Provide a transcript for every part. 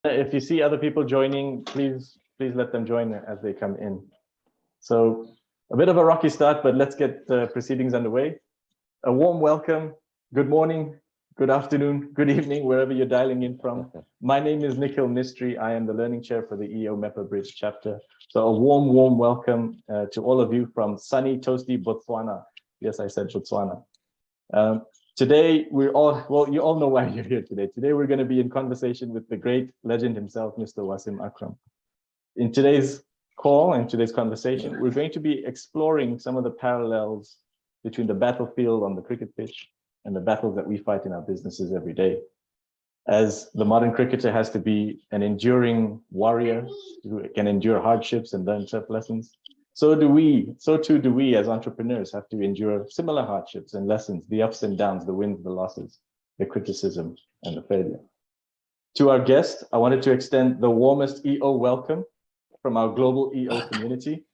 If you see other people joining, please let them join as they come in. So a bit of a rocky start, but let's get proceedings underway. A warm welcome. Good morning, good afternoon, good evening, wherever you're dialing in from. My name is Nikhil Mistry. I am the Learning Chair for the EO MEPA Bridge chapter. So a warm welcome to all of you from sunny, toasty Botswana. Yes, I said Botswana. Today, you all know why you're here today. Today, we're going to be in conversation with the great legend himself, Mr. Wasim Akram. In today's call and today's conversation, we're going to be exploring some of the parallels between the battlefield on the cricket pitch and the battles that we fight in our businesses every day. As the modern cricketer has to be an enduring warrior who can endure hardships and learn tough lessons, so too do we as entrepreneurs have to endure similar hardships and lessons, the ups and downs, the wins, the losses, the criticism, and the failure. To our guest, I wanted to extend the warmest EO welcome from our global EO community.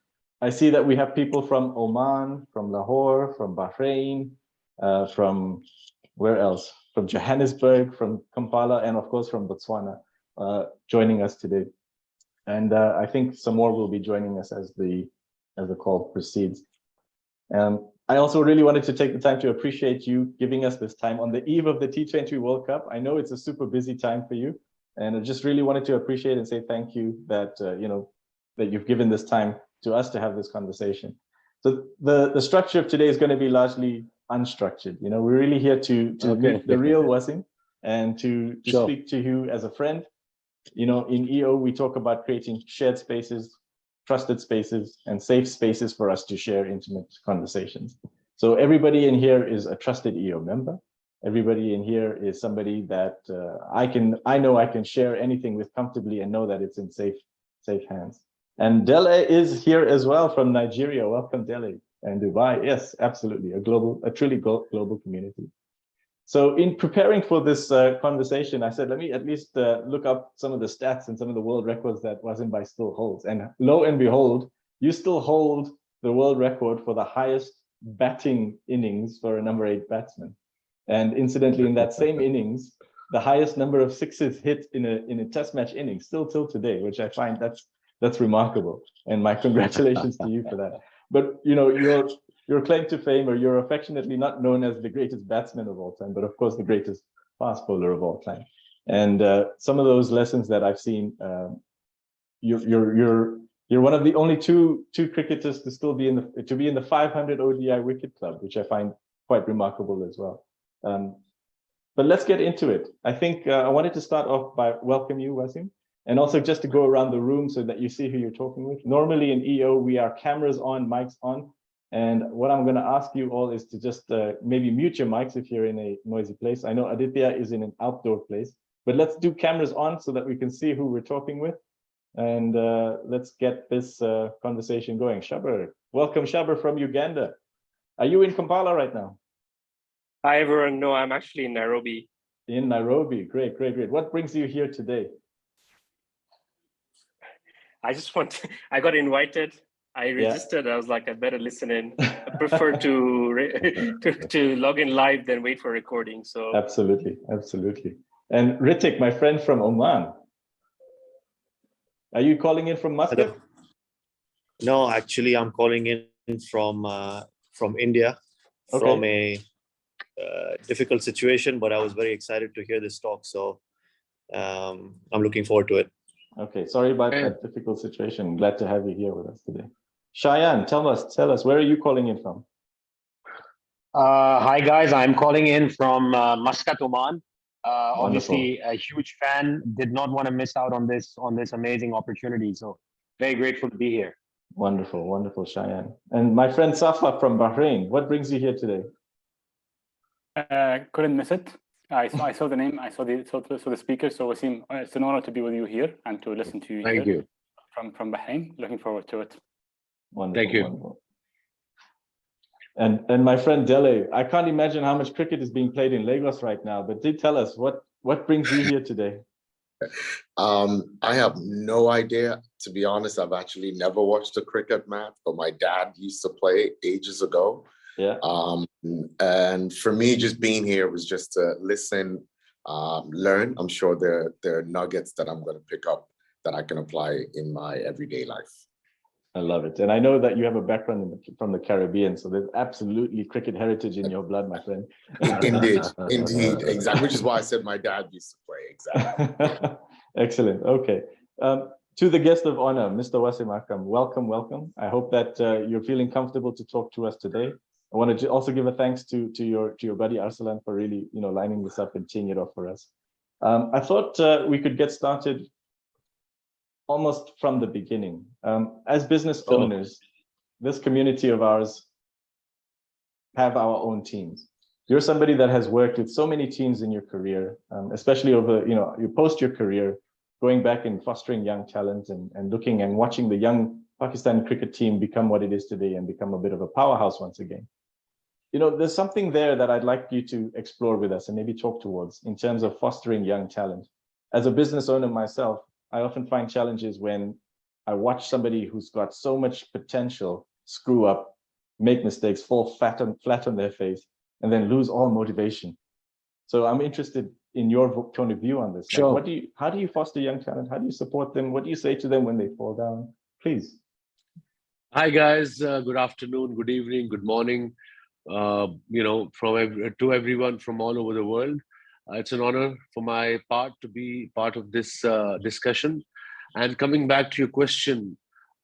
I see that we have people from Oman, from Lahore, from Bahrain, from where else? From Johannesburg, from Kampala, and of course from Botswana, joining us today. And I think some more will be joining us as the call proceeds. I also really wanted to take the time to appreciate you giving us this time on the eve of the T20 World Cup. I know it's a super busy time for you, and I just really wanted to appreciate and say thank you that that you've given this time to us to have this conversation. So the structure of today is going to be largely unstructured. We're really here to meet the real Wasim and to speak to you as a friend. In EO, we talk about creating shared spaces, trusted spaces, and safe spaces for us to share intimate conversations. So everybody in here is a trusted EO member. Everybody in here is somebody that I know I can share anything with comfortably and know that it's in safe hands. And Dele is here as well from Nigeria. Welcome, Dele, and Dubai. Yes, absolutely, a truly global community. So in preparing for this conversation, I said, let me at least look up some of the stats and some of the world records that Wasim Bhai still holds. And lo and behold, you still hold the world record for the highest batting innings for a number 8 batsman. And incidentally, in that same innings, the highest number of sixes hit in a test match inning, still till today, which I find that's remarkable. And my congratulations to you for that. But your claim to fame, or you're affectionately not known as the greatest batsman of all time, but of course the greatest fast bowler of all time. And some of those lessons that I've seen, you're one of the only two cricketers to still be in the 500 ODI wicket club, which I find quite remarkable as well. But let's get into it. I think I wanted to start off by welcoming you, Wasim, and also just to go around the room so that you see who you're talking with. Normally in EO, we are cameras on, mics on. And what I'm going to ask you all is to just maybe mute your mics if you're in a noisy place. I know Aditya is in an outdoor place, but let's do cameras on so that we can see who we're talking with. And let's get this conversation going. Shabar, welcome, Shabar from Uganda. Are you in Kampala right now? Hi, everyone. No, I'm actually in Nairobi. In Nairobi. Great. What brings you here today? I got invited. I registered. I was like, I better listen in. I prefer to log in live than wait for recording. So absolutely. And Ritik, my friend from Oman, are you calling in from Muscat? No, actually, I'm calling in from India, from a difficult situation. But I was very excited to hear this talk, so I'm looking forward to it. Okay, sorry about that difficult situation. Glad to have you here with us today. Cheyenne, tell us, where are you calling in from? Hi guys, I'm calling in from Muscat, Oman. Obviously a huge fan, did not want to miss out on this amazing opportunity. So very grateful to be here. Wonderful, Cheyenne. And my friend Safa from Bahrain, what brings you here today? Couldn't miss it. I saw the name, I saw the speaker. So Wasim, it's an honor to be with you here and to listen to you. Thank you. From Bahrain. Looking forward to it. Wonderful. Thank you. Wonderful. And my friend Dele, I can't imagine how much cricket is being played in Lagos right now, but did tell us what brings you here today? I have no idea. To be honest, I've actually never watched a cricket match, but my dad used to play ages ago. Yeah. And for me, just being here was just to listen learn. I'm sure there are nuggets that I'm going to pick up that I can apply in my everyday life. I love it. And I know that you have a background from the Caribbean, so there's absolutely cricket heritage in your blood, my friend. Indeed, exactly. Which is why I said my dad used to play. Exactly. Excellent. Okay. To the guest of honor, Mr. Wasim Akram, welcome, welcome. I hope that you're feeling comfortable to talk to us today. I want to also give a thanks to your buddy Arsalan for really, lining this up and teeing it off for us. I thought we could get started almost from the beginning. As business owners, this community of ours have our own teams. You're somebody that has worked with so many teams in your career, especially over, you post your career, going back and fostering young talent and looking and watching the young Pakistani cricket team become what it is today and become a bit of a powerhouse once again. There's something there that I'd like you to explore with us and maybe talk towards in terms of fostering young talent. As a business owner myself, I often find challenges when I watch somebody who's got so much potential screw up, make mistakes, fall flat on their face, and then lose all motivation. So I'm interested in your point of view on this. Sure. Like, how do you foster young talent? How do you support them? What do you say to them when they fall down? Please. Hi guys, good afternoon, good evening, good morning. To everyone from all over the world. It's an honor for my part to be part of this discussion. And coming back to your question,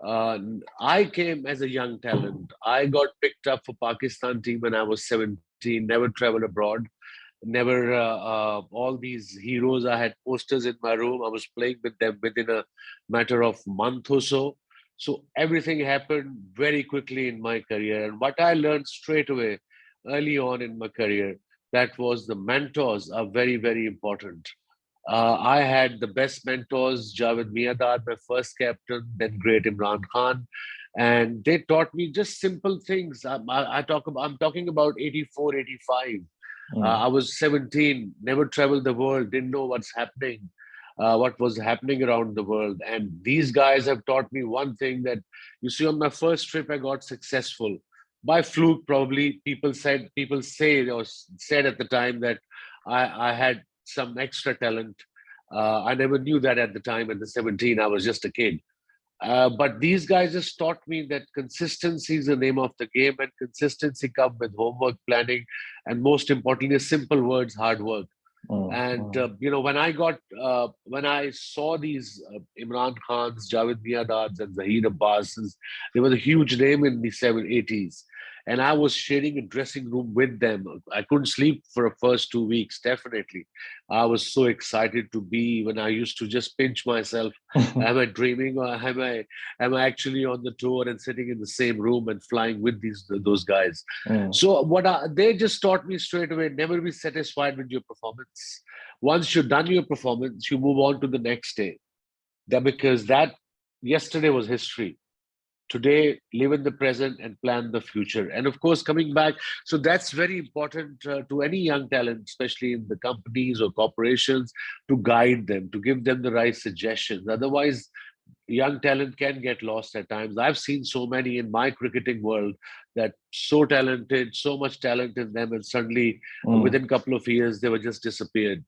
I came as a young talent. I got picked up for Pakistan team when I was 17, never traveled abroad, never all these heroes. I had posters in my room. I was playing with them within a matter of month or so. So everything happened very quickly in my career. And what I learned straight away early on in my career, that was the mentors are very, very important. I had the best mentors, Javed Miadad, my first captain, then great Imran Khan. And they taught me just simple things. I'm talking about 84, 85. I was 17, never traveled the world, didn't know what's happening, what was happening around the world. And these guys have taught me one thing that, you see, on my first trip, I got successful. By fluke, probably, people said at the time that I had some extra talent. I never knew that at the time. At the 17, I was just a kid. But these guys just taught me that consistency is the name of the game, and consistency comes with homework, planning, and most importantly, simple words, hard work. When I saw these Imran Khans, Javed Miadads, and Zahir Abbas's, they were a huge name in the 80s. And I was sharing a dressing room with them. I couldn't sleep for the first 2 weeks, definitely. I was so excited to be when I used to just pinch myself. Am I dreaming, or am I actually on the tour and sitting in the same room and flying with those guys? So they just taught me straight away, never be satisfied with your performance. Once you've done your performance, you move on to the next day. Because that yesterday was history. Today, live in the present and plan the future. And of course, coming back, so that's very important to any young talent, especially in the companies or corporations, to guide them, to give them the right suggestions. Otherwise, young talent can get lost at times. I've seen so many in my cricketing world that so talented, so much talent in them, and suddenly within a couple of years, they were just disappeared.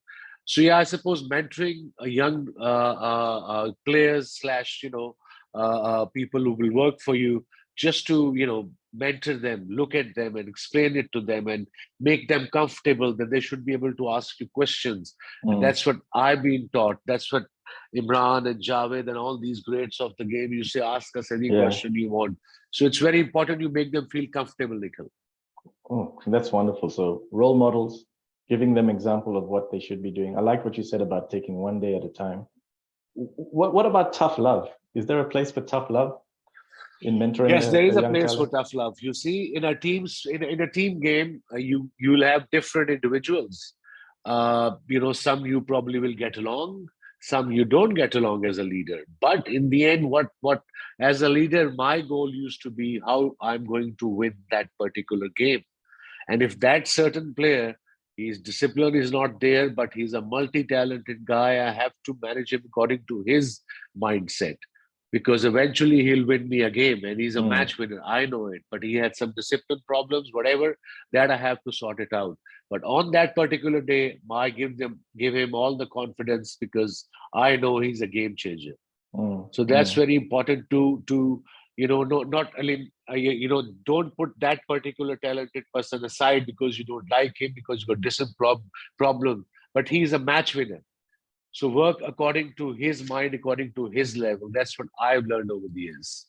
So yeah, I suppose mentoring a young players / people who will work for you, just to mentor them, look at them and explain it to them and make them comfortable that they should be able to ask you questions. And that's what I've been taught. That's what Imran and Javed and all these greats of the game, you say, ask us any question you want. So it's very important you make them feel comfortable, Nikhil. Oh, that's wonderful. So role models, giving them example of what they should be doing. I like what you said about taking one day at a time. What about tough love? Is there a place for tough love in mentoring? Yes, there is a place for tough love. You see, in a team game, you'll have different individuals. Some you probably will get along, some you don't get along as a leader. But in the end, what as a leader, my goal used to be how I'm going to win that particular game. And if that certain player, his discipline is not there, but he's a multi-talented guy, I have to manage him according to his mindset. because eventually he'll win me a game, and he's a match winner. I know it, but he had some discipline problems, whatever, that I have to sort it out. But on that particular day, I give him all the confidence because I know he's a game changer. So that's very important to not I mean, don't put that particular talented person aside because you don't like him, because you've got different problem. But he's a match winner. So work according to his mind, according to his level. That's what I've learned over the years.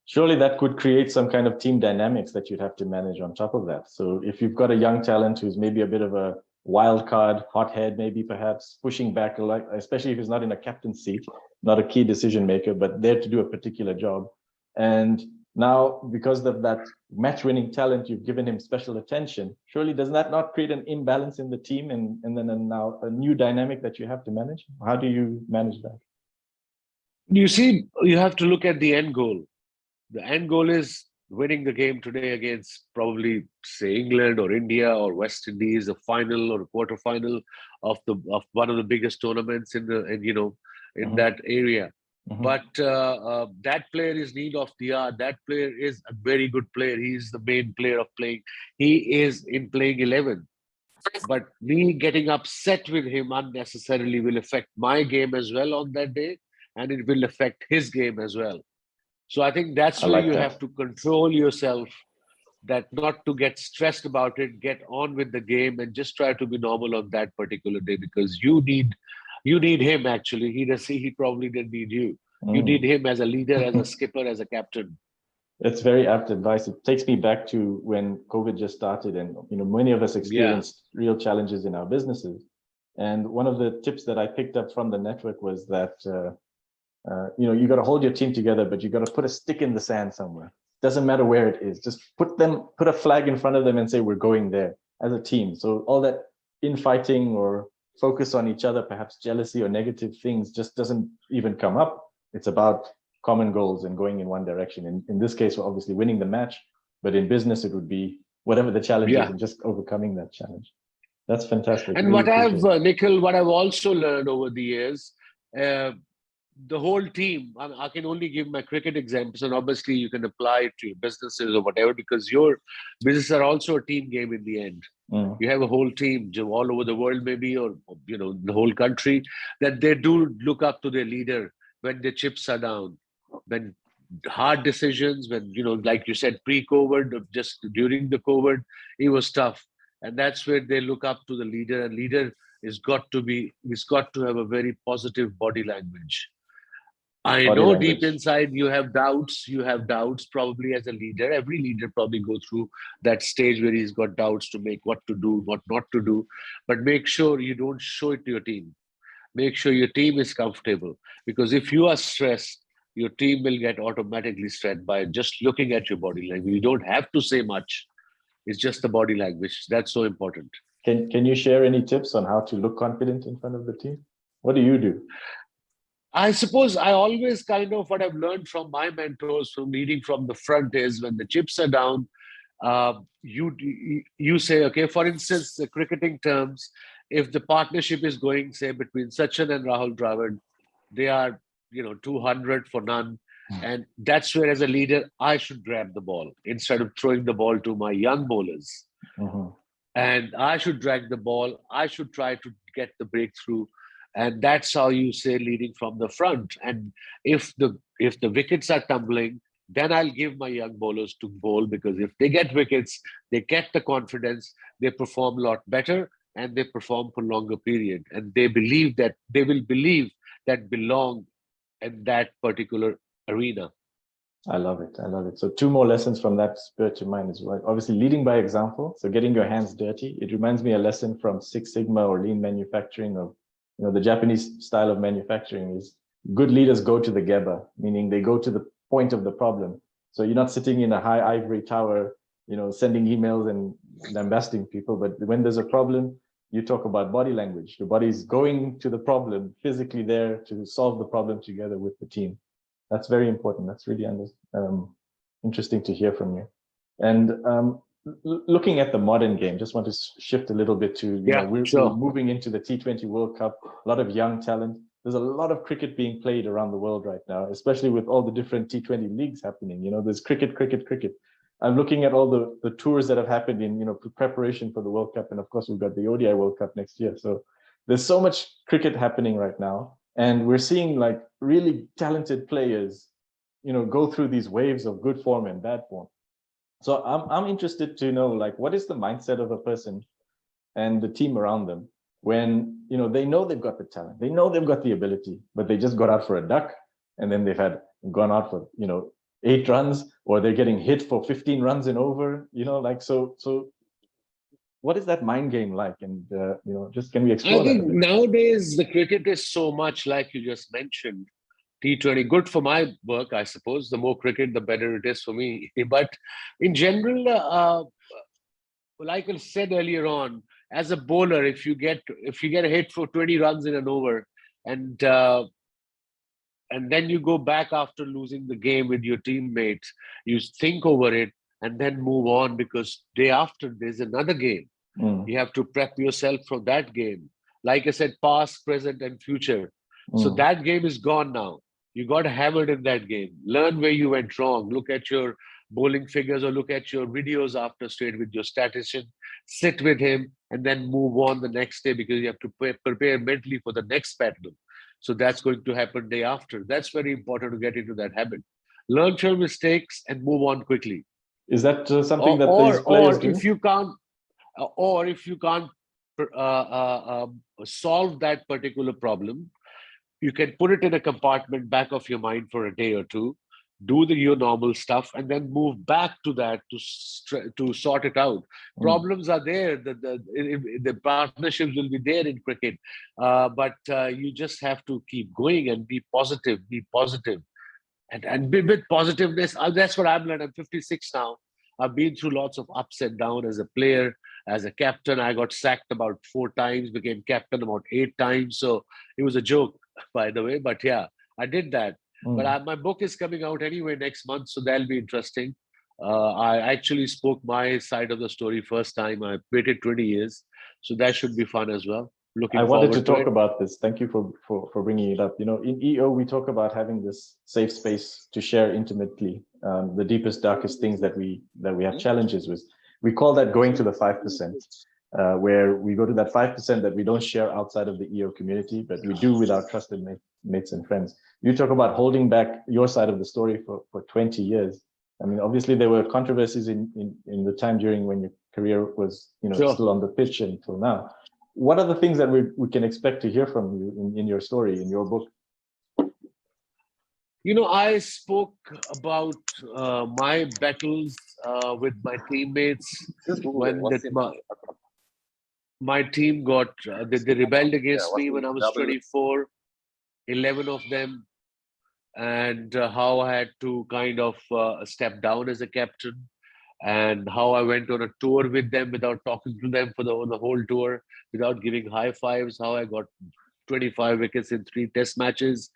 Surely that could create some kind of team dynamics that you'd have to manage on top of that. So if you've got a young talent who's maybe a bit of a wild card, hothead, maybe perhaps pushing back a lot, especially if he's not in a captain seat, not a key decision maker, but there to do a particular job. And now, because of that match-winning talent, you've given him special attention. Surely does that not create an imbalance in the team and then now a new dynamic that you have to manage? How do you manage that? You see, you have to look at the end goal. The end goal is winning the game today against probably, say, England or India or West Indies, a final or a quarterfinal of one of the biggest tournaments in that area. But that player is need of the hour. That player is a very good player. He's the main player of playing. He is in playing 11. But me getting upset with him unnecessarily will affect my game as well on that day, and it will affect his game as well. So I think that's where you have to control yourself, that not to get stressed about it, get on with the game and just try to be normal on that particular day, because you need him actually. He probably didn't need you. You need him as a leader, as a skipper, as a captain. It's very apt advice. It takes me back to when COVID just started, and many of us experienced real challenges in our businesses. And one of the tips that I picked up from the network was that you got to hold your team together, but you got to put a stick in the sand somewhere. Doesn't matter where it is. Just put a flag in front of them and say, we're going there as a team. So all that infighting or focus on each other, perhaps jealousy or negative things, just doesn't even come up. It's about common goals and going in one direction. In this case, we're obviously winning the match, but in business, it would be whatever the challenge is and just overcoming that challenge. That's fantastic. And really Nikhil, what I've also learned over the years, the whole team, I can only give my cricket examples, and obviously you can apply it to your businesses or whatever, because your businesses are also a team game in the end. You have a whole team all over the world, maybe, or the whole country, that they do look up to their leader when the chips are down, when hard decisions, when like you said, pre-COVID, just during the COVID, it was tough, and that's where they look up to the leader. And leader has got to have a very positive body language. I know deep inside you have doubts. You have doubts probably as a leader. Every leader probably go through that stage where he's got doubts to make what to do, what not to do. But make sure you don't show it to your team. Make sure your team is comfortable. Because if you are stressed, your team will get automatically stressed by just looking at your body language. You don't have to say much. It's just the body language. That's so important. Can you share any tips on how to look confident in front of the team? What do you do? I suppose I always what I've learned from my mentors from leading from the front is, when the chips are down, you say, okay, for instance, the cricketing terms, if the partnership is going, say, between Sachin and Rahul Dravid, they are, 200 for none. And that's where, as a leader, I should grab the ball instead of throwing the ball to my young bowlers. And I should drag the ball. I should try to get the breakthrough. And that's how you say leading from the front. And if the wickets are tumbling, then I'll give my young bowlers to bowl, because if they get wickets, they get the confidence, they perform a lot better, and they perform for longer period. And they believe that they will believe that belong in that particular arena. I love it. I love it. So 2 more lessons from that spirit of mine is obviously leading by example. So getting your hands dirty. It reminds me a lesson from Six Sigma or lean manufacturing, of the Japanese style of manufacturing is good leaders go to the Geba, meaning they go to the point of the problem. So you're not sitting in a high ivory tower, sending emails and lambasting people. But when there's a problem, you talk about body language. The body's going to the problem, physically there to solve the problem together with the team. That's very important. That's really interesting to hear from you. And looking at the modern game, just want to shift a little bit to, we're moving into the T20 World Cup, a lot of young talent. there's a lot of cricket being played around the world right now, especially with all the different T20 leagues happening. You know, there's cricket. I'm looking at all the tours that have happened in, you know, preparation for the World Cup. And of course, we've got the ODI World Cup next year. So there's so much cricket happening right now. And we're seeing like really talented players, you know, go through these waves of good form and bad form. So I'm interested to know, like, what is the mindset of a person and the team around them when, you know, they know they've got the talent, they know they've got the ability, but they just got out for a duck, and then they've gone out for, you know, 8 runs, or they're getting hit for 15 runs and over, you know, like, so what is that mind game like? And, you know, just can we explore I that a think bit? nowadays the cricket is so much like you just mentioned. T20, good for my work, I suppose. The more cricket, the better it is for me. But in general, like I said earlier on, as a bowler, if you get a hit for 20 runs in an over, and then you go back after losing the game with your teammates, you think over it and then move on, because day after there's another game. You have to prep yourself for that game. Like I said, past, present, and future. So that game is gone now. You got hammered in that game. Learn where you went wrong. Look at your bowling figures or look at your videos after straight with your statistician. Sit with him and then move on the next day, because you have to prepare mentally for the next battle. So that's going to happen day after. That's very important to get into that habit. Learn from your mistakes and move on quickly. Is that something that these players do? Or if you can't solve that particular problem, you can put it in a compartment back of your mind for a day or two, do your normal stuff, and then move back to that to sort it out. Problems are there. The partnerships will be there in cricket, but you just have to keep going and be positive. And be with positiveness. That's what I've learned. I'm 56 now. I've been through lots of ups and downs as a player, as a captain. I got sacked about 4 times, became captain about 8 times. So it was a joke, by the way. But yeah, I did that. But my book is coming out anyway next month, so that'll be interesting. I actually spoke my side of the story first time. I waited 20 years, so that should be fun as well. I wanted to talk about this. Thank you for bringing it up. You know, in EO, we talk about having this safe space to share intimately the deepest, darkest things that we have challenges with. We call that going to the 5%, where we go to that 5% that we don't share outside of the EO community, but we do with our trusted mates and friends. You talk about holding back your side of the story for 20 years. I mean, obviously there were controversies in the time during when your career was, you know, still on the pitch until now. What are the things that we can expect to hear from you in your story, in your book? You know, I spoke about my battles with my teammates when my team got, they rebelled against me when I was 24, 11 of them, and how I had to kind of step down as a captain, and how I went on a tour with them without talking to them for the whole tour, without giving high fives, how I got 25 wickets in 3 test matches,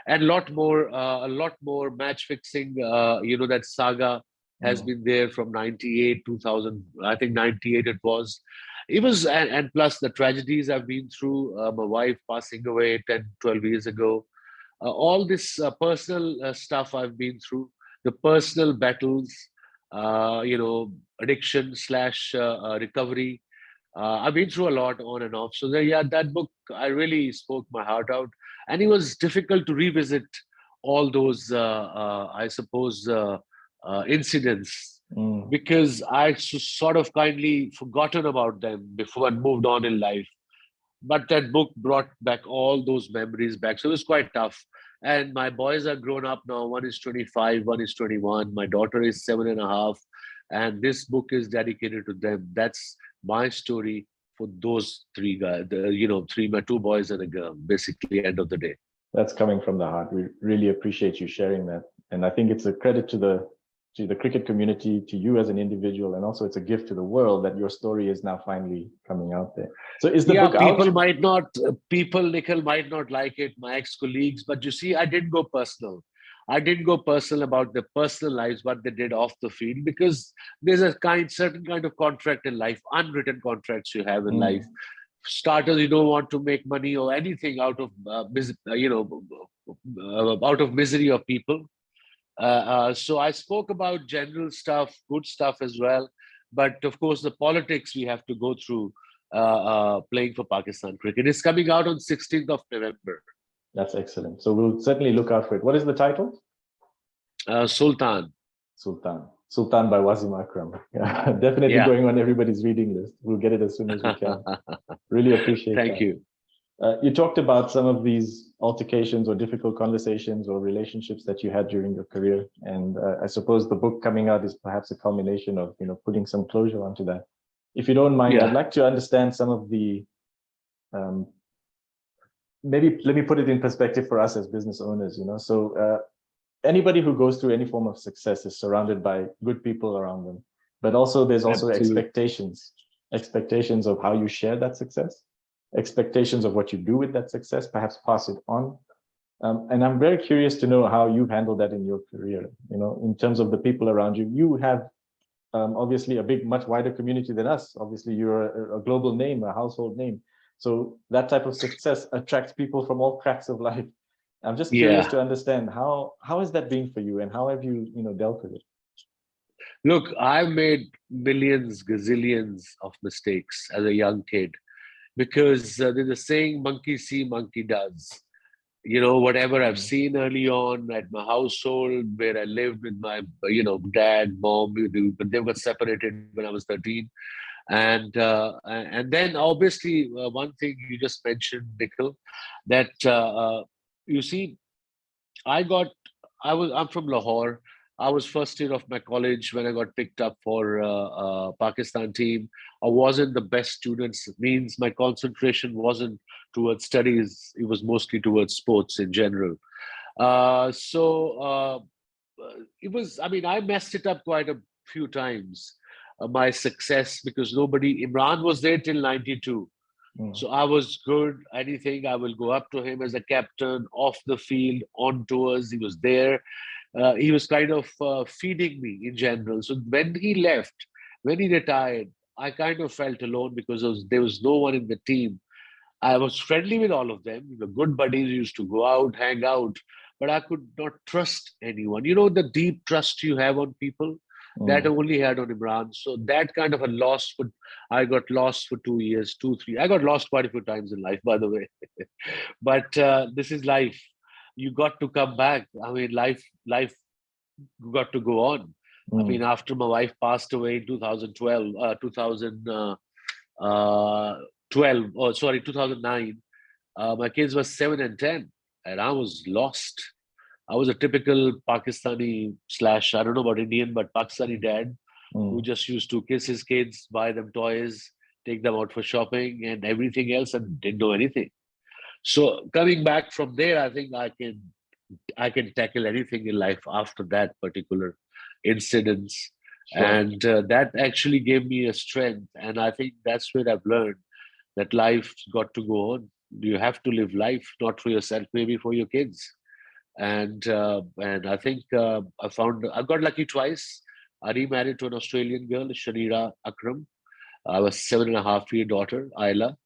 and a lot more match fixing. You know, that saga has been there from 98, 2000, I think 98 it was. It was, and plus the tragedies I've been through, my wife passing away 10, 12 years ago, all this personal stuff I've been through, the personal battles, you know, addiction / recovery. I've been through a lot on and off. So yeah, that book, I really spoke my heart out, and it was difficult to revisit all those, I suppose, incidents, because I sort of kindly forgotten about them before and moved on in life. But that book brought back all those memories back. So it was quite tough. And my boys are grown up now. One is 25, one is 21. My daughter is 7.5. And this book is dedicated to them. That's my story for those 3 guys, my 2 boys and a girl, basically, end of the day. That's coming from the heart. We really appreciate you sharing that. And I think it's a credit to the cricket community, to you as an individual, and also it's a gift to the world that your story is now finally coming out there. So is the book out? Nikhil might not like it, my ex-colleagues, but you see, I didn't go personal. I didn't go personal about their personal lives, what they did off the field, because there's a certain kind of contract in life, unwritten contracts you have in life. starters, you don't want to make money or anything out of out of misery of people. So I spoke about general stuff, good stuff as well, but of course the politics we have to go through playing for Pakistan cricket. It's coming out on 16th of November. That's excellent. So we'll certainly look out for it. What is the title? Sultan. Sultan by Wasim Akram. Yeah, definitely going on everybody's reading list. We'll get it as soon as we can. Really appreciate Thank that. you. You talked about some of these altercations or difficult conversations or relationships that you had during your career. And I suppose the book coming out is perhaps a culmination of, putting some closure onto that. If you don't mind, I'd like to understand some of the, maybe let me put it in perspective for us as business owners, So anybody who goes through any form of success is surrounded by good people around them, but also there's also expectations of how you share that success, expectations of what you do with that success, perhaps pass it on. And I'm very curious to know how you've handled that in your career, in terms of the people around you. You have obviously a much wider community than us. Obviously, you're a global name, a household name. So that type of success attracts people from all cracks of life. I'm just curious to understand how has that been for you, and how have you dealt with it? Look, I've made millions, gazillions of mistakes as a young kid, because there's a saying, monkey see, monkey does. Whatever I've seen early on at my household, where I lived with my, dad, mom, but they got separated when I was 13. And then obviously one thing you just mentioned, Nikhil, that you see, I'm from Lahore. I was first year of my college when I got picked up for Pakistan team. I wasn't the best student. It means my concentration wasn't towards studies. It was mostly towards sports in general. It was, I messed it up quite a few times, my success, because Imran was there till 92. So I was good. Anything, I will go up to him as a captain, off the field, on tours. He was there. He was kind of feeding me in general. So when he left, when he retired, I kind of felt alone, because there was no one in the team. I was friendly with all of them. We were good buddies. We used to go out, hang out, but I could not trust anyone. The deep trust you have on people, that I only had on Imran. So that kind of a loss, I got lost for 2 years, 3. I got lost quite a few times in life, by the way. But this is life. You got to come back. Life got to go on. After my wife passed away in 2009, my kids were 7 and 10, and I was lost. I was a typical Pakistani / I don't know about Indian, but Pakistani dad who just used to kiss his kids, buy them toys, take them out for shopping and everything else, and didn't know anything. So coming back from there, I think I can tackle anything in life after that particular incidents. Sure. And that actually gave me a strength. And I think that's where I've learned that life's got to go on. You have to live life, not for yourself, maybe for your kids. And I think I got lucky twice. I remarried to an Australian girl, Shanira Akram. I was 7.5-year daughter, Ayla.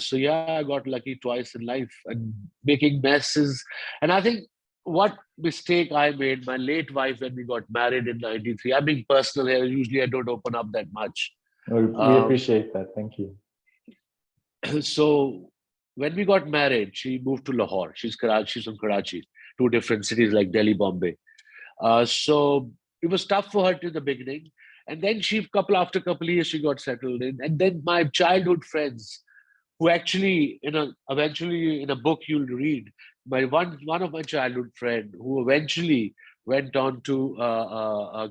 So yeah, I got lucky twice in life, and making messes. And I think what mistake I made, my late wife, when we got married in 93, I'm being personal here. Usually I don't open up that much. We appreciate that. Thank you. So when we got married, she moved to Lahore. She's from Karachi, 2 different cities like Delhi, Bombay. So it was tough for her in the beginning. And then after a couple of years, she got settled in. And then my childhood friends, who actually, eventually in a book you'll read, one of my childhood friend who eventually went on to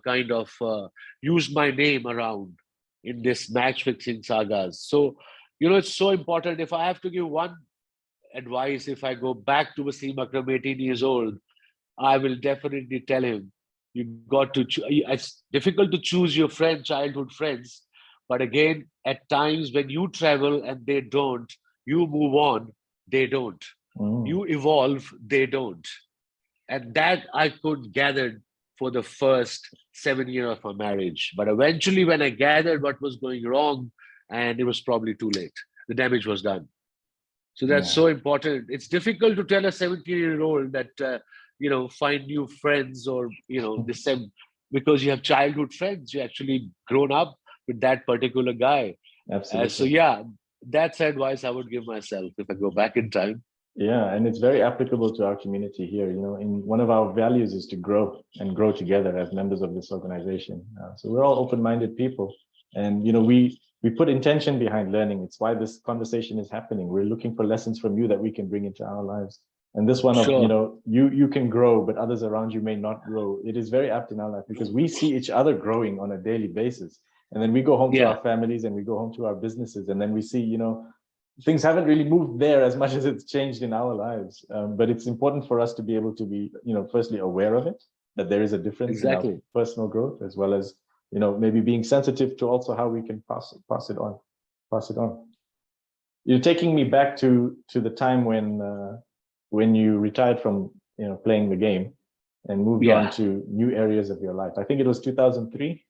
kind of use my name around in this match fixing sagas. So, it's so important. If I have to give one advice, if I go back to Wasim Akram, 18 years old, I will definitely tell him, you got to. It's difficult to choose your childhood friends, but again, at times when you travel and they don't, you move on, they don't. You evolve, they don't. And that I could gather for the first 7 years of our marriage. But eventually, when I gathered what was going wrong, and it was probably too late. the damage was done. So that's so important. It's difficult to tell a 17-year-old that, find new friends or, because you have childhood friends. You actually grown up with that particular guy. Absolutely. So yeah, that's advice I would give myself if I go back in time. Yeah, and it's very applicable to our community here. In one of our values is to grow and grow together as members of this organization. So we're all open-minded people, and we put intention behind learning. It's why this conversation is happening. We're looking for lessons from you that we can bring into our lives. And this one of you can grow, but others around you may not grow. It is very apt in our life because we see each other growing on a daily basis, and then we go home to our families and we go home to our businesses, and then we see things haven't really moved there as much as it's changed in our lives. But it's important for us to be able to be, firstly aware of it, that there is a difference in our personal growth, as well as, maybe being sensitive to also how we can pass it on. You're taking me back to the time when you retired from, playing the game and moved on to new areas of your life. I think it was 2003.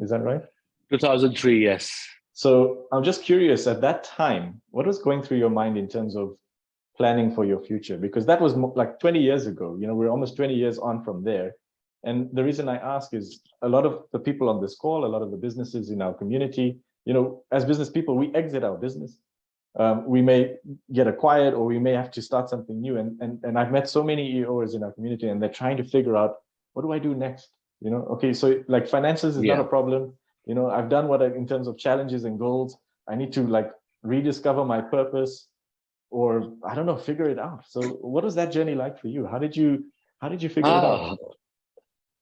Is that right? 2003, yes. So I'm just curious, at that time, what was going through your mind in terms of planning for your future? Because that was like 20 years ago. We're almost 20 years on from there. And the reason I ask is a lot of the people on this call, a lot of the businesses in our community, as business people, we exit our business. We may get acquired, or we may have to start something new. And I've met so many EOs in our community, and they're trying to figure out, what do I do next? Okay, so like finances is not a problem. I've done in terms of challenges and goals, I need to rediscover my purpose, or I don't know, figure it out. So what was that journey like for you? How did you figure it out?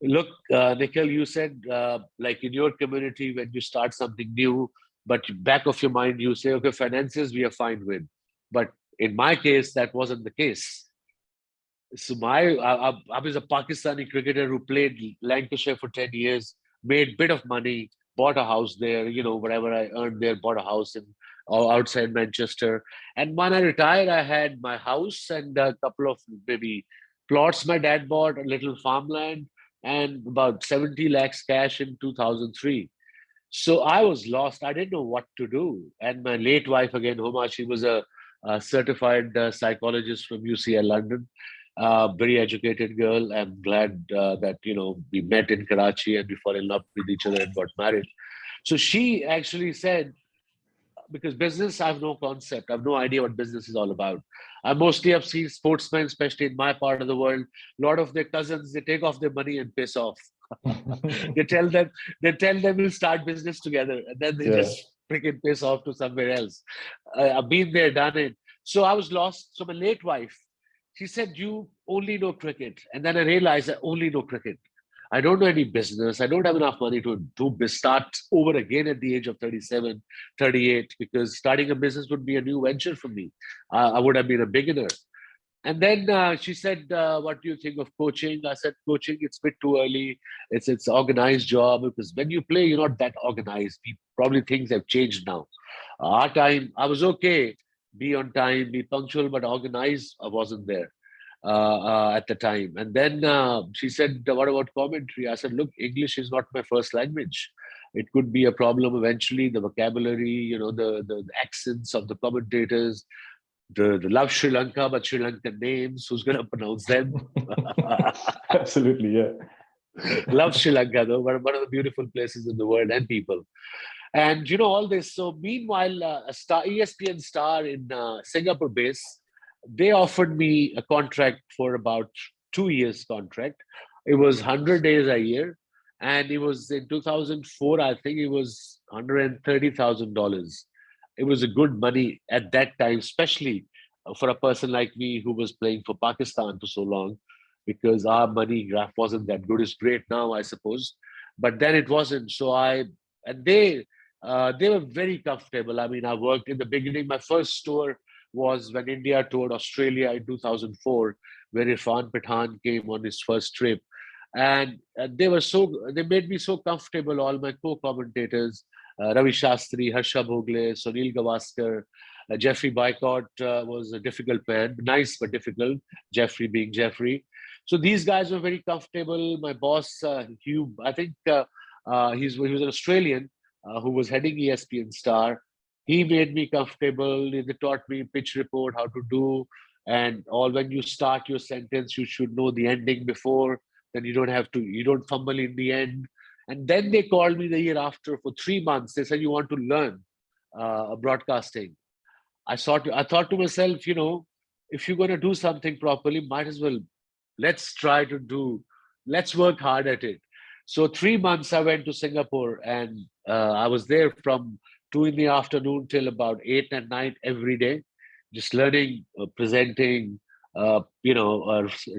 Look, Nikhil, you said like in your community, when you start something new, but back of your mind, you say, okay, finances, we are fine with. But in my case, that wasn't the case. So I was a Pakistani cricketer who played Lancashire for 10 years, made bit of money, bought a house there, whatever I earned there, bought a house outside Manchester. And when I retired, I had my house and a couple of maybe plots my dad bought, a little farmland, and about 70 lakhs cash in 2003. So I was lost. I didn't know what to do. And my late wife, again, Homa, she was a certified psychologist from UCL London. Very educated girl. I'm glad that we met in Karachi and we fell in love with each other and got married. So she actually said, because business, I have no concept. I have no idea what business is all about. I mostly have seen sportsmen, especially in my part of the world. A lot of their cousins, they take off their money and piss off. they tell them we'll start business together, and then they just freaking piss off to somewhere else. I've been there, done it. So I was lost. So my late wife, she said, you only know cricket. And then I realized I only know cricket. I don't know any business. I don't have enough money to start over again at the age of 37, 38, because starting a business would be a new venture for me. I would have been a beginner. And then she said, what do you think of coaching? I said, coaching, it's a bit too early. It's organized job, because when you play, you're not that organized. Probably things have changed now. Our time, I was okay. Be on time, be punctual, but organized, I wasn't there at the time. And then she said, what about commentary? I said, look, English is not my first language. It could be a problem eventually, the vocabulary, the accents of the commentators, the love Sri Lanka, but Sri Lankan names, who's going to pronounce them? Absolutely, yeah. Love Sri Lanka, though, one of the beautiful places in the world and people. And all this. So meanwhile, ESPN star in Singapore base, they offered me a contract for about 2 years contract. It was 100 days a year. And it was in 2004, I think it was $130,000. It was a good money at that time, especially for a person like me who was playing for Pakistan for so long, because our money graph wasn't that good. It's great now, I suppose, but then it wasn't. So they were very comfortable. I mean, I worked in the beginning. My first tour was when India toured Australia in 2004, where Irfan Pathan came on his first trip. And they made me so comfortable, all my co-commentators, Ravi Shastri, Harsha Bhogle, Sunil Gavaskar, Jeffrey Boycott was a difficult man, nice but difficult, Jeffrey being Jeffrey. So these guys were very comfortable. My boss, Hugh, I think he was an Australian who was heading ESPN Star. He made me comfortable. They taught me pitch report, how to do, and all. When you start your sentence, you should know the ending before. Then you don't fumble in the end. And then they called me the year after for 3 months. They said, you want to learn broadcasting. I thought to myself, if you're going to do something properly, might as well let's work hard at it. So 3 months I went to Singapore, and I was there from 2 in the afternoon till about 8 at night every day, just learning, presenting,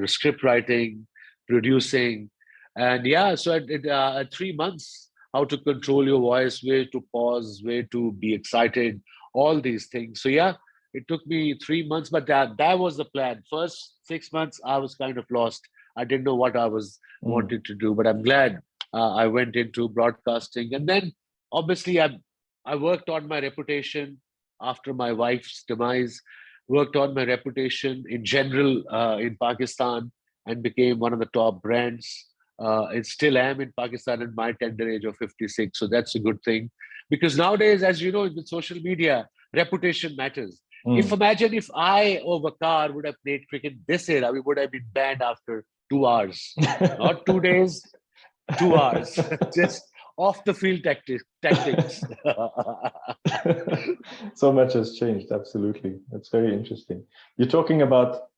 script writing, producing. And yeah, so at 3 months, how to control your voice, where to pause, where to be excited, all these things. So yeah, it took me 3 months, but that was the plan. First 6 months, I was kind of lost. I didn't know what I was wanted to do, but I'm glad I went into broadcasting. And then obviously I worked on my reputation after my wife's demise, worked on my reputation in general in Pakistan, and became one of the top brands. I still am in Pakistan at my tender age of 56. So that's a good thing. Because nowadays, as you know, with social media, reputation matters. Imagine if I or Vakar would have played cricket this era, we would have been banned after 2 hours. Not 2 days, 2 hours. Just off the field tactics. So much has changed. Absolutely. That's very interesting. You're talking about,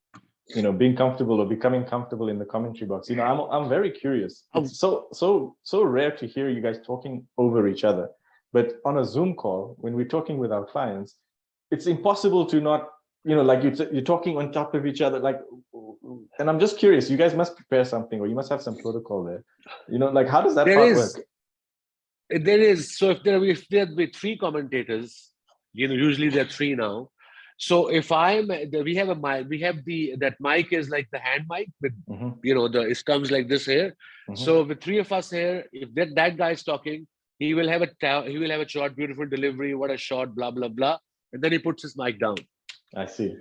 being comfortable or becoming comfortable in the commentary box. I'm very curious. It's so rare to hear you guys talking over each other. But on a Zoom call, when we're talking with our clients, it's impossible to not, like you're talking on top of each other. And I'm just curious, you guys must prepare something, or you must have some protocol there. How does that part work? There is. So if there be 3 commentators, usually there are 3 now. So if we have a mic, that mic is like the hand mic with, it comes like this here. So with 3 of us here, if that guy is talking, he will have a short, beautiful delivery. What a shot, blah, blah, blah. And then he puts his mic down. I see.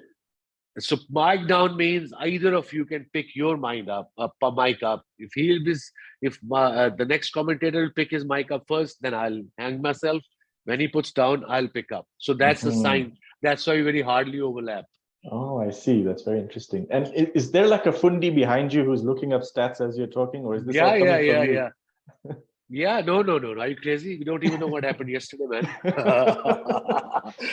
So mic down means either of you can pick your mic up. If the next commentator will pick his mic up first, then I'll hang myself. When he puts down, I'll pick up. So that's the sign. That's why we very hardly overlap. Oh, I see. That's very interesting. And is there like a fundi behind you who's looking up stats as you're talking, or is this all coming from you? Yeah. Yeah, no. Are you crazy? We don't even know what happened yesterday, man.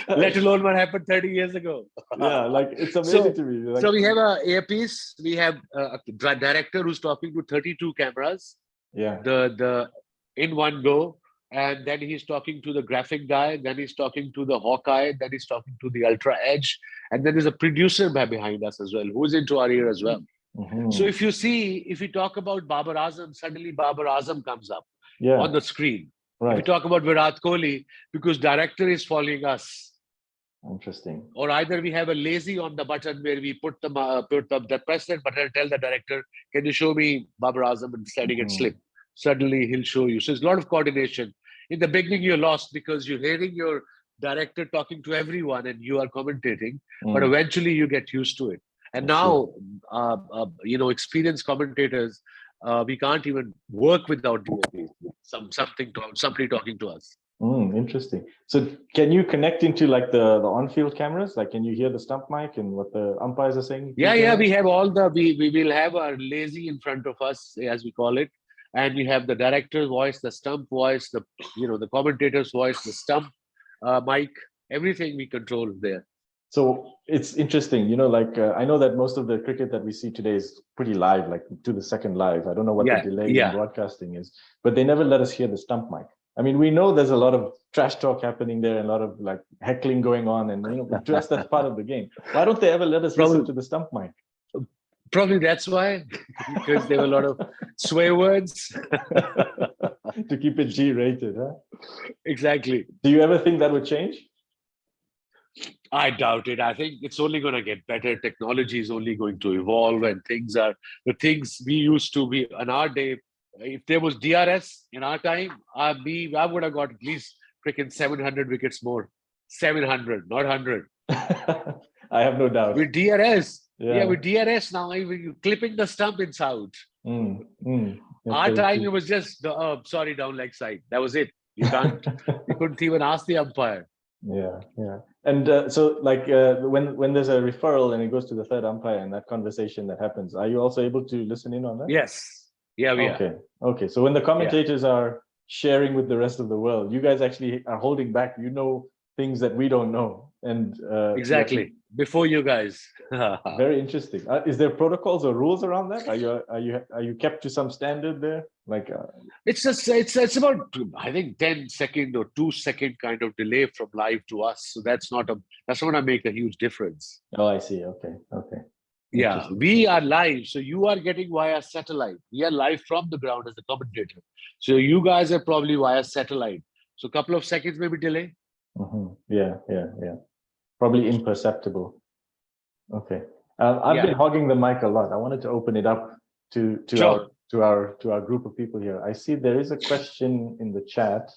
Let alone what happened 30 years ago. Yeah, it's amazing to me. So we have an earpiece. We have a director who's talking to 32 cameras. Yeah. The in one go. And then he's talking to the graphic guy. Then he's talking to the Hawkeye. Then he's talking to the Ultra Edge. And then there's a producer behind us as well, who's into our ear as well. So if you talk about Babar Azam, suddenly Babar Azam comes up on the screen. Right. If you talk about Virat Kohli, because director is following us. Interesting. Or either we have a lazy on the button where we put the press that button and tell the director, can you show me Babar Azam and letting it slip? Suddenly he'll show you. So it's a lot of coordination. In the beginning, you're lost because you're hearing your director talking to everyone and you are commentating, but eventually you get used to it. And now, experienced commentators, we can't even work without somebody talking to us. Interesting. So can you connect into the on-field cameras? Can you hear the stump mic and what the umpires are saying? Yeah. We have we will have our lazy in front of us, as we call it. And we have the director's voice, the stump voice, the commentator's voice, the stump mic, everything we control there. So it's interesting, I know that most of the cricket that we see today is pretty live, to the second live. I don't know what the delay in broadcasting is, but they never let us hear the stump mic. I mean, we know there's a lot of trash talk happening there and a lot of heckling going on, and that's part of the game. Why don't they ever let us listen to the stump mic? Probably that's why, because there were a lot of swear words. To keep it G-rated, huh? Exactly. Do you ever think that would change? I doubt it. I think it's only going to get better. Technology is only going to evolve, and the things we used to be in our day. If there was DRS in our time, I would have got at least freaking 700 wickets more. 700, not 100. I have no doubt. With DRS. Yeah, with DRS now, you're clipping the stump, it's out. Our time, it was just down leg side. That was it. You couldn't even ask the umpire. Yeah, yeah. And so like when there's a referral and it goes to the third umpire and that conversation that happens, are you also able to listen in on that? Yes. Yeah, we are. Okay. Okay. So when the commentators are sharing with the rest of the world, you guys actually are holding back, you know, things that we don't know. And Exactly. Before you guys. very interesting. Is there protocols or rules around that? Are you kept to some standard there? Like It's just it's about I think 10-second or 2-second kind of delay from live to us. So that's not gonna make a huge difference. oh, I see. Okay. Okay. Yeah, Interesting. we are live. So you are getting via satellite. We are live from the ground as the commentator. So you guys are probably via satellite. So a couple of seconds maybe delay. Yeah, yeah, yeah. Probably imperceptible. Okay. I've Yeah. been hogging the mic a lot. I wanted to open it up to Sure. our group of people here. I see there is a question in the chat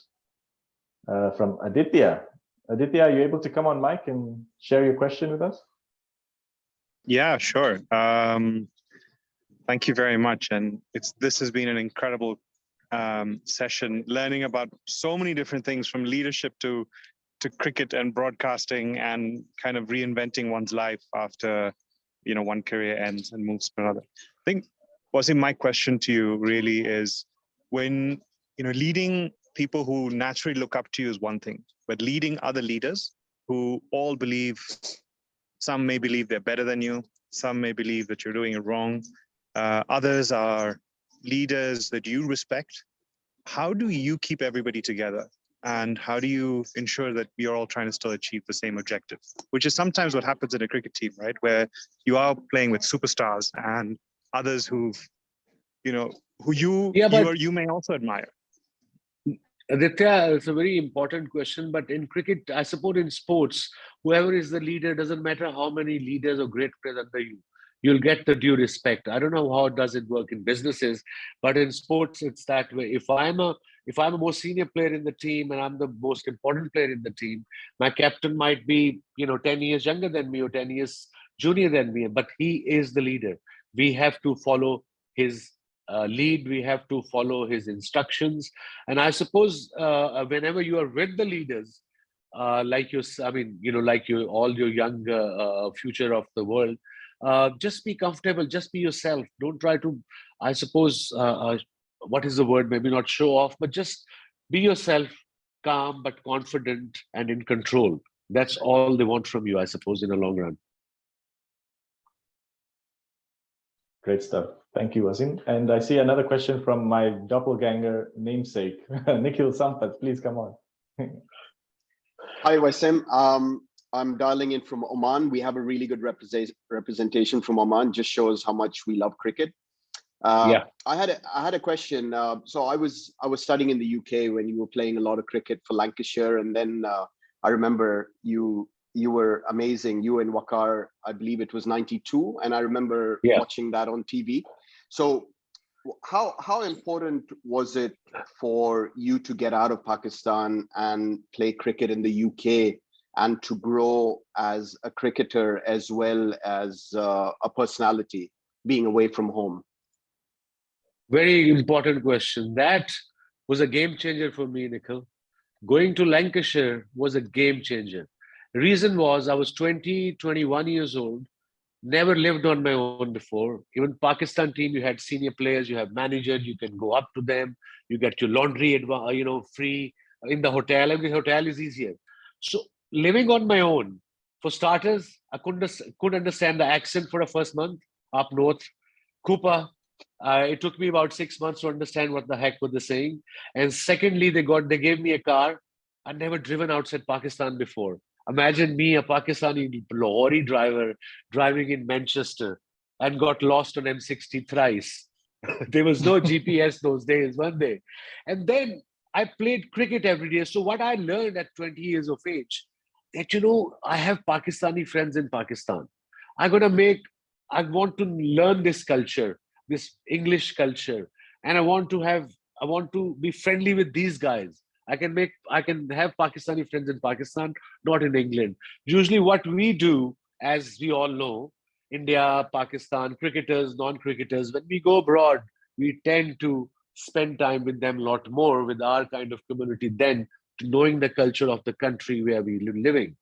from Aditya. Aditya, are you able to come on mic and share your question with us? Yeah, sure. Thank you very much. And this has been an incredible session, learning about so many different things from leadership to cricket and broadcasting and kind of reinventing one's life after, you know, one career ends and moves to another. I think, Wasim, my question to you really is when, you know, leading people who naturally look up to you is one thing, but leading other leaders who all believe, some may believe they're better than you, some may believe that you're doing it wrong, others are leaders that you respect. How do you keep everybody together? And how do you ensure that you're all trying to still achieve the same objective? Which is sometimes what happens in a cricket team, right? Where you are playing with superstars and others who've, you know, who you may also admire. Aditya, it's a very important question, but in cricket, I suppose in sports, whoever is the leader, doesn't matter how many leaders or great players under you, you'll get the due respect. I don't know how does it work in businesses, but in sports, it's that way. If I'm a more senior player in the team and I'm the most important player in the team, my captain might be, 10 years younger than me or 10 years junior than me, but he is the leader. We have to follow his lead. We have to follow his instructions. And I suppose whenever you are with the leaders, like you, I mean, like you, all your young future of the world, just be comfortable, just be yourself. Don't try to, I suppose, what is the word? Maybe not show off, but just be yourself, calm but confident and in control. That's all they want from you, I suppose, in the long run. Great stuff. Thank you, Wasim. And I see another question from my doppelganger namesake, Nikhil Sampath. Please come on. Hi, Wasim. I'm dialing in from Oman. We have a really good representation from Oman. Just shows how much we love cricket. Yeah. I had a question. So I was studying in the UK when you were playing a lot of cricket for Lancashire, and then I remember you were amazing. You and Waqar, I believe it was 92, and I remember watching that on TV. So how important was it for you to get out of Pakistan and play cricket in the UK and to grow as a cricketer as well as a personality, being away from home? Very important question. That was a game changer for me, Nikhil. Going to Lancashire was a game changer. Reason was I was 20, 21 years old, never lived on my own before. Even Pakistan team, you had senior players, you have managers, you can go up to them, you get your laundry, free in the hotel. Every hotel is easier. So living on my own, for starters, I couldn't understand the accent for the first month up north. Cooper, it took me about 6 months to understand what the heck were they saying. And secondly, they gave me a car. I'd never driven outside Pakistan before. Imagine me, a Pakistani lorry driver, driving in Manchester and got lost on M60 thrice. There was no GPS those days, one day. And then I played cricket every day. So what I learned at 20 years of age, that, I have Pakistani friends in Pakistan. I want to learn this culture, this English culture. And I want to be friendly with these guys. I can have Pakistani friends in Pakistan, not in England. Usually what we do, as we all know, India, Pakistan, cricketers, non-cricketers, when we go abroad, we tend to spend time with them a lot more with our kind of community than knowing the culture of the country where we living.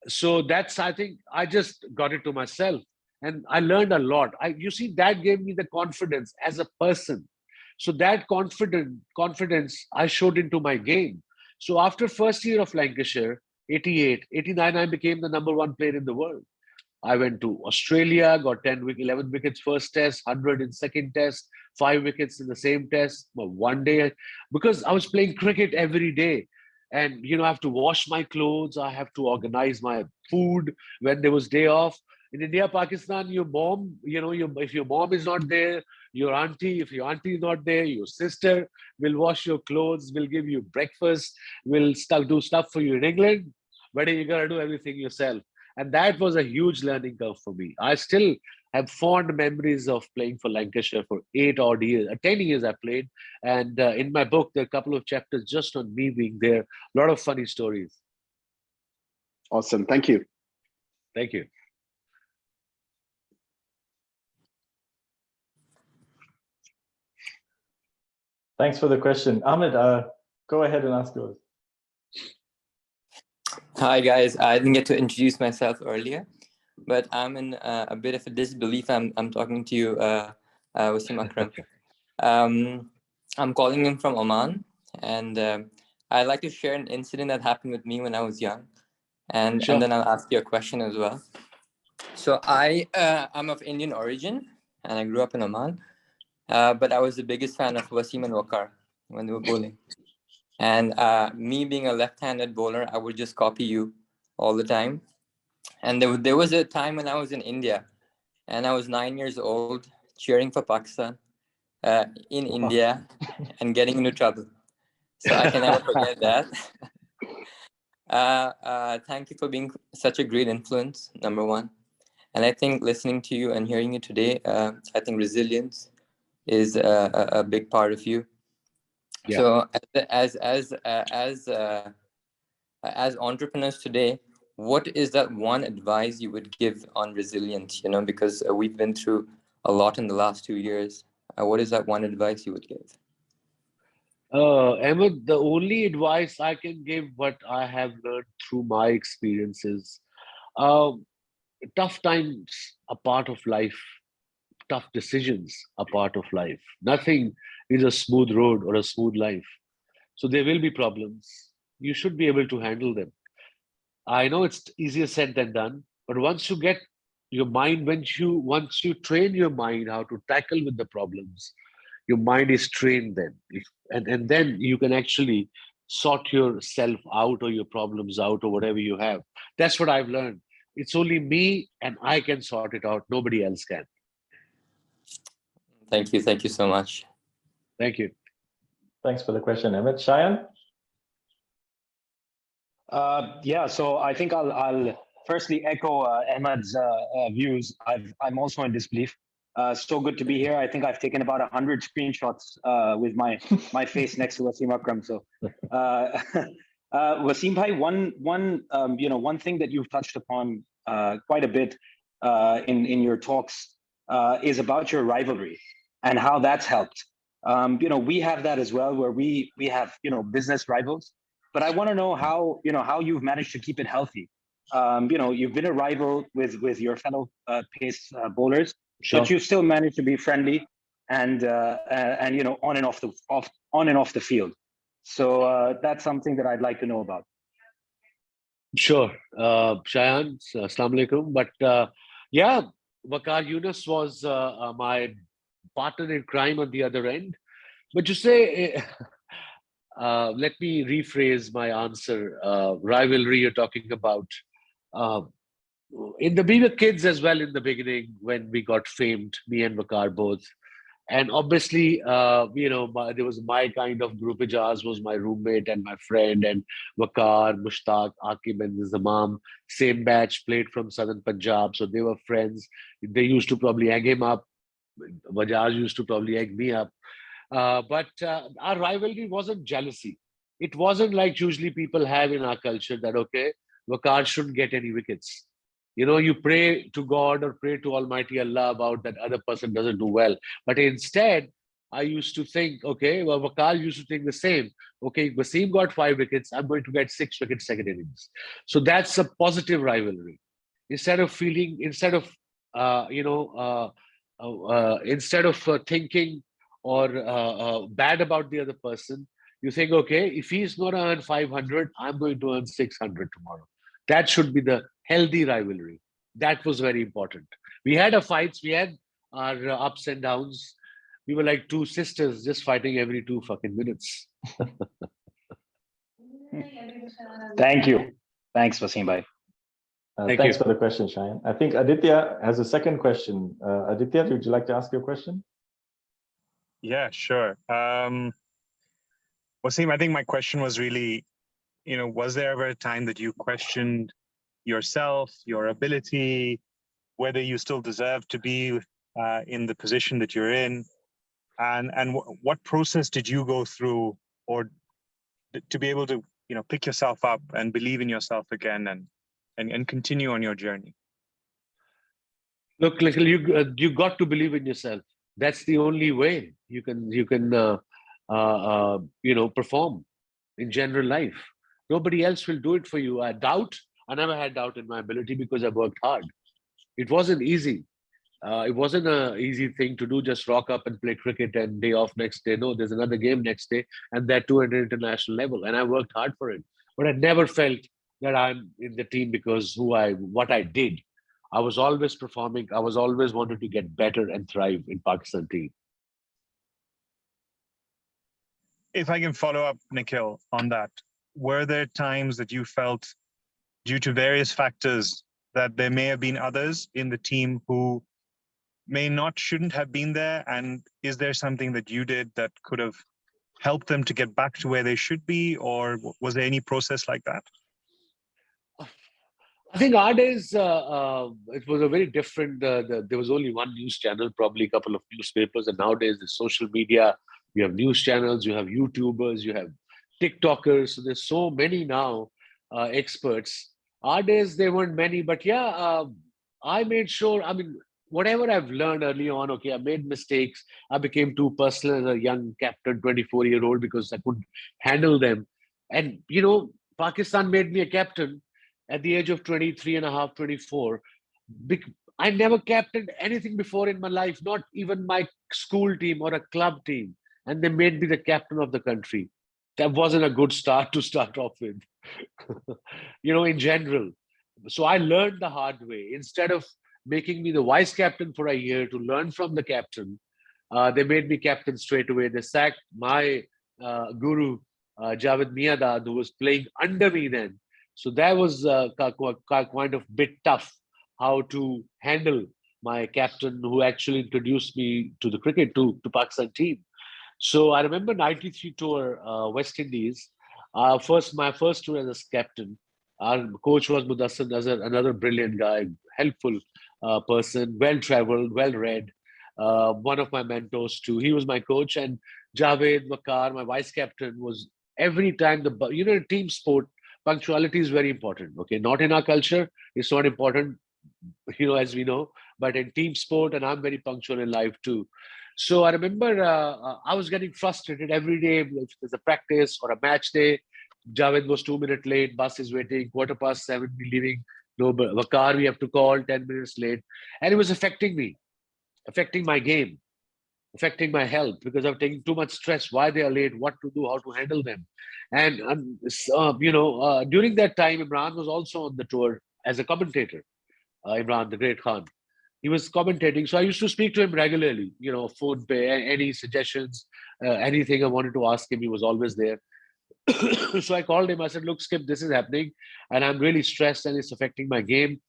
So that's, I think I just got it to myself and I learned a lot. You see, that gave me the confidence as a person. So that confidence I showed into my game. So after first year of Lancashire, 88, 89, I became the #1 player in the world. I went to Australia, got 11 wickets first test, 100 in second test, 5 wickets in the same test. But one day, because I was playing cricket every day, and I have to wash my clothes, I have to organize my food when there was day off. In India, Pakistan, your mom, if your mom is not there, your auntie, if your auntie is not there, your sister will wash your clothes, will give you breakfast, will do stuff for you in England. But you gotta do everything yourself. And that was a huge learning curve for me. I still have fond memories of playing for Lancashire for 8 odd years. 10 years I played. And in my book, there are a couple of chapters just on me being there. A lot of funny stories. Awesome. Thank you. Thank you. Thanks for the question. Ahmed, go ahead and ask yours. Hi guys, I didn't get to introduce myself earlier, but I'm in a bit of a disbelief. I'm talking to you, Wasim Akram. I'm calling in from Oman, and I'd like to share an incident that happened with me when I was young, and then I'll ask you a question as well. So I'm of Indian origin, and I grew up in Oman, but I was the biggest fan of Wasim and Waqar when they were bowling. And me being a left-handed bowler, I would just copy you all the time. And there was a time when I was in India, and I was 9 years old, cheering for Pakistan in India and getting into trouble. So I can never forget that. Thank you for being such a great influence, number one. And I think listening to you and hearing you today, I think resilience is a big part of you. Yeah. So as entrepreneurs today, what is that one advice you would give on resilience? Because we've been through a lot in the last 2 years. What is that one advice you would give? Ahmed, the only advice I can give, what I have learned through my experiences, tough times are part of life. Tough decisions are part of life. Nothing is a smooth road or a smooth life. So there will be problems. You should be able to handle them. I know it's easier said than done, but once you get your mind, once you train your mind how to tackle with the problems, your mind is trained then. And then you can actually sort yourself out or your problems out or whatever you have. That's what I've learned. It's only me and I can sort it out. Nobody else can. Thank you. Thank you so much. Thank you. Thanks for the question, Ahmed. Shayan? Yeah, so I think I'll firstly echo Ahmad's views. I'm also in disbelief. So good to be here. I think I've taken about 100 screenshots with my face next to Wasim Akram. So, Wasim bhai, one thing that you've touched upon quite a bit in your talks is about your rivalry and how that's helped. We have that as well, where we have business rivals. But I want to know how you've managed to keep it healthy. You've been a rival with your fellow pace bowlers, Sure. but you still managed to be friendly and on and off the field. So that's something that I'd like to know about. Sure, Shayan, Assalamu alaikum. But yeah, Waqar Yunus was my partner in crime on the other end. But you say, let me rephrase my answer. Rivalry you're talking about. We were kids as well in the beginning when we got famed, me and Waqar both. And obviously, there was my kind of group. Ijaz was my roommate and my friend, and Waqar, Mushtaq, Aqib, and Zamam, same batch, played from southern Punjab. So they were friends. They used to probably egg him up. Wajaz used to probably egg me up. But our rivalry wasn't jealousy. It wasn't like usually people have in our culture that, okay, Waqar shouldn't get any wickets. You pray to God or pray to Almighty Allah about that other person doesn't do well. But instead, I used to think, okay, well, Waqar used to think the same. Okay, Wasim got 5 wickets, I'm going to get 6 wickets second innings. So that's a positive rivalry. Instead of thinking or bad about the other person, you think, okay, if he's going to earn 500, I'm going to earn 600 tomorrow. That should be the healthy rivalry. That was very important. We had our fights, we had our ups and downs. We were like two sisters just fighting every 2 fucking minutes. Thank you. Thanks, Wasim bhai. Thanks for the question, Shayan. I think Aditya has a second question. Aditya, would you like to ask your question? Yeah, sure. Wasim, I think my question was really, was there ever a time that you questioned yourself, your ability, whether you still deserve to be in the position that you're in? And what process did you go through or to be able to, pick yourself up and believe in yourself again and continue on your journey? Look, you got to believe in yourself. That's the only way you can perform in general life. Nobody else will do it for you. I never had doubt in my ability because I worked hard. It wasn't easy. It wasn't an easy thing to do, just rock up and play cricket and day off next day. No, there's another game next day, and that too at an international level. And I worked hard for it. But I never felt that I'm in the team because what I did. I was always performing. I was always wanted to get better and thrive in Pakistan team. If I can follow up, Nikhil, on that, were there times that you felt, due to various factors, that there may have been others in the team who shouldn't have been there? And is there something that you did that could have helped them to get back to where they should be? Or was there any process like that? I think our days, it was a very different, there was only one news channel, probably a couple of newspapers. And nowadays, the social media, you have news channels, you have YouTubers, you have TikTokers. So there's so many now experts. Our days, there weren't many. But yeah, I made sure, whatever I've learned early on, okay, I made mistakes. I became too personal as a young captain, 24-year-old, because I couldn't handle them. And, Pakistan made me a captain at the age of 23 and a half, 24. I never captained anything before in my life, not even my school team or a club team. And they made me the captain of the country. That wasn't a good start to start off with, in general. So I learned the hard way. Instead of making me the vice captain for a year to learn from the captain, they made me captain straight away. They sacked my guru, Javed Miadad, who was playing under me then. So that was kind of bit tough, how to handle my captain who actually introduced me to the cricket, to Pakistan team. So I remember 93 tour, West Indies. My first tour as a captain. Our coach was Mudassir, another brilliant guy, helpful person, well-traveled, well-read. One of my mentors too. He was my coach. And Javed Waqar, my vice captain, was every time team sport, punctuality is very important. Okay, not in our culture, it's not important, as we know, but in team sport, and I'm very punctual in life too. So I remember I was getting frustrated every day. If there's a practice or a match day, Javed was 2 minutes late, bus is waiting, 7:15, we leaving. No, but Waqar, we have to call 10 minutes late. And it was affecting me, affecting my game, affecting my health because I'm taking too much stress. Why they are late, what to do, how to handle them. And, during that time, Imran was also on the tour as a commentator. Imran, the great Khan. He was commentating. So I used to speak to him regularly, phone pay, any suggestions, anything I wanted to ask him, he was always there. So I called him. I said, look, Skip, this is happening. And I'm really stressed and it's affecting my game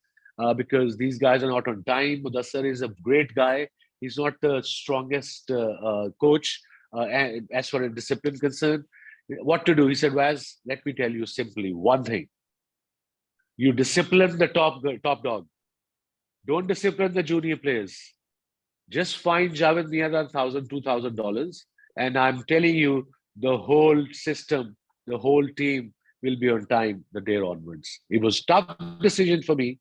because these guys are not on time. Mudassir is a great guy. He's not the strongest coach as far as discipline concerned. What to do? He said, Waz, let me tell you simply one thing. You discipline the top dog. Don't discipline the junior players. Just find Javed Miadad $1,000, $2,000, and I'm telling you, the whole system, the whole team will be on time the day onwards. It was a tough decision for me,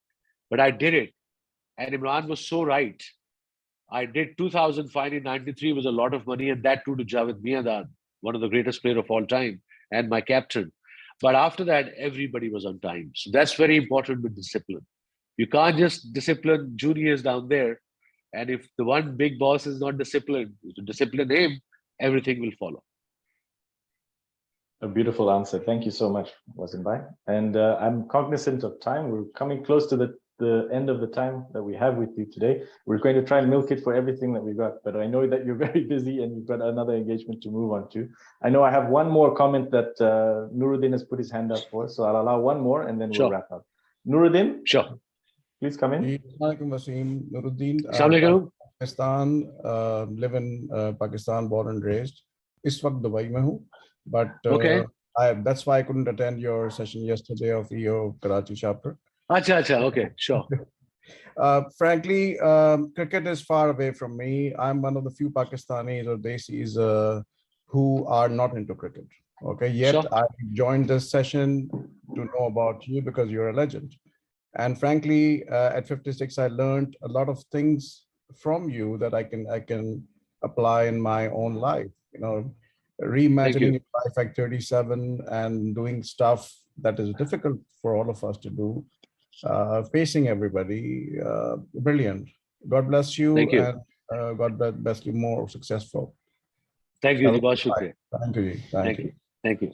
but I did it. And Imran was so right. I did 2,000 fine in 93 was a lot of money, and that too to Javed Miandad, one of the greatest player of all time, and my captain. But after that, everybody was on time. So that's very important with discipline. You can't just discipline juniors down there. And if the one big boss is not disciplined, to discipline him, everything will follow. A beautiful answer. Thank you so much, Wasim Bhai. And I'm cognizant of time. We're coming close to the end of the time that we have with you today. We're going to try and milk it for everything that we got, but I know that you're very busy and you've got another engagement to move on to. I know I have one more comment that Nuruddin has put his hand up for, so I'll allow one more and then we'll wrap up. Nuruddin? Sure. Please come in. Assalamualaikum, Wasim. Nuruddin. Assalamualaikum. Pakistan, live in Pakistan, born and raised. इस वक्त Dubai में हूँ, but Okay. that's why I couldn't attend your session yesterday of EO Karachi chapter. Acha, okay, sure. Frankly, cricket is far away from me. I'm one of the few Pakistanis or Desis who are not into cricket. Okay, yet Sure. I joined this session to know about you because you're a legend. And frankly, at 56, I learned a lot of things from you that I can apply in my own life. You know, reimagining your life at 37 and doing stuff that is difficult for all of us to do. Facing everybody, brilliant. God bless you. Thank you. And God bless you more successful. Thank you. Shukriya. Thank you. Thank you. Thank you.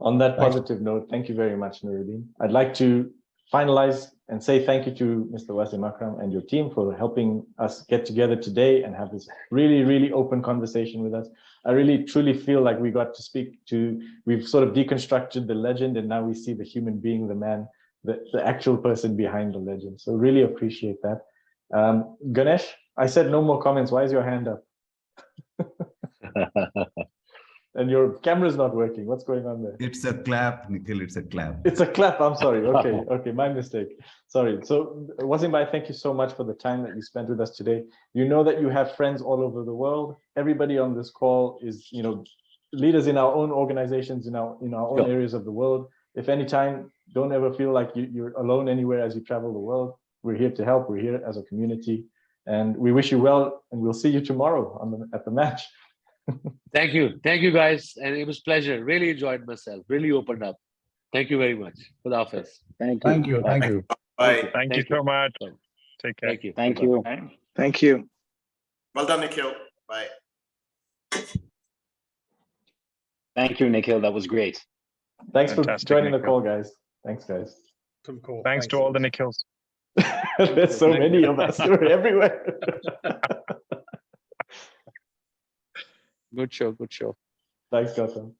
On that positive note, thank you very much, Nuruddin. I'd like to finalize and say thank you to Mr. Wasim Akram and your team for helping us get together today and have this really, really open conversation with us. I really, truly feel like we got to speak to, we've sort of deconstructed the legend and now we see the human being, the man, the actual person behind the legend. So really appreciate that. Ganesh, I said no more comments. Why is your hand up? And your camera's not working. What's going on there? It's a clap, Nikhil. It's a clap. It's a clap. I'm sorry. Okay, my mistake. Sorry. So, Wasim Bhai, thank you so much for the time that you spent with us today. You know that you have friends all over the world. Everybody on this call is, you know, leaders in our own organizations, in our own areas of the world. If any time, don't ever feel like you're alone anywhere as you travel the world. We're here to help. We're here as a community, and we wish you well. And we'll see you tomorrow at the match. Thank you guys, and it was a pleasure. Really enjoyed myself. Really opened up. Thank you very much. For the office. Thank you. Bye. Thank you so much. Take care. Thank you. Thank you. Thank you. Well done, Nikhil. Bye. Thank you, Nikhil. That was great. Thanks for Fantastic, joining the Nikhil. call, guys. Thanks, guys. Cool. Thanks to all the Nikhils. There's so many of us. We're everywhere. Good show. Thanks, Gautam.